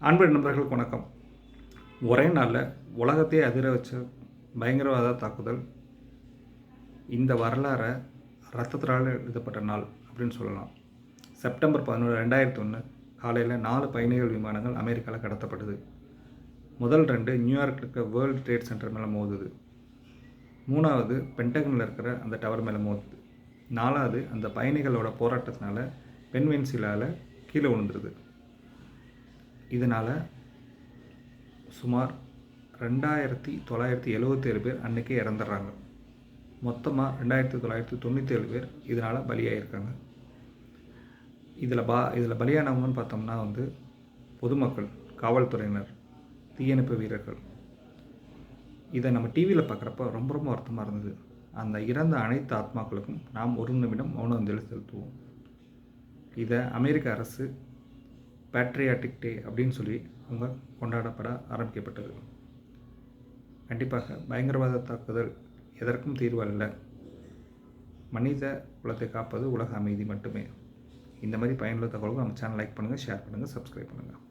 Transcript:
அன்பு நண்பர்களுக்கு வணக்கம். ஒரே நாளில் உலகத்தையே அதிர வச்ச பயங்கரவாத தாக்குதல் இந்த வரலாறை ரத்தத்தினால் எழுதப்பட்ட நாள் அப்படின்னு சொல்லலாம். செப்டம்பர் 11, 2001 காலையில் 4 பயணிகள் விமானங்கள் அமெரிக்காவில் கடத்தப்பட்டது. முதல் 2 நியூயார்க்கில் இருக்க வேர்ல்டு ட்ரேட் சென்டர் மேலே மோதுது. 3வது பென்டகனில் இருக்கிற அந்த டவர் மேலே மோதுது. 4வது அந்த பயணிகளோட போராட்டத்தினால பென்வென்சிலாவில் கீழே விழுந்துருது. இதனால் சுமார் 2977 பேர் அன்றைக்கே இறந்துடுறாங்க. மொத்தமாக 2997 பேர் இதனால் பலியாகிருக்காங்க. இதில் பலியானவங்கன்னு பார்த்தோம்னா பொதுமக்கள், காவல்துறையினர், தீயணைப்பு வீரர்கள். இதை நம்ம டிவியில் பார்க்குறப்ப ரொம்ப ரொம்ப வருத்தமாக இருந்தது. அந்த இறந்த அனைத்து ஆத்மாக்களுக்கும் நாம் 1 நிமிடம் மௌன அஞ்சலி செலுத்துவோம். இதை அமெரிக்க அரசு பேட்ரியாட்டிக் டே அப்படின்னு சொல்லி அவங்க கொண்டாடப்பட ஆரம்பிக்கப்பட்டது. கண்டிப்பாக பயங்கரவாத தாக்குதல் எதற்கும் தீர்வு அல்ல. மனித குலத்தை காப்பது உலக அமைதி மட்டுமே. இந்த மாதிரி பயனுள்ள தகவல்கள் நம்ம சேனல் லைக் பண்ணுங்கள், ஷேர் பண்ணுங்கள், சப்ஸ்கிரைப் பண்ணுங்கள்.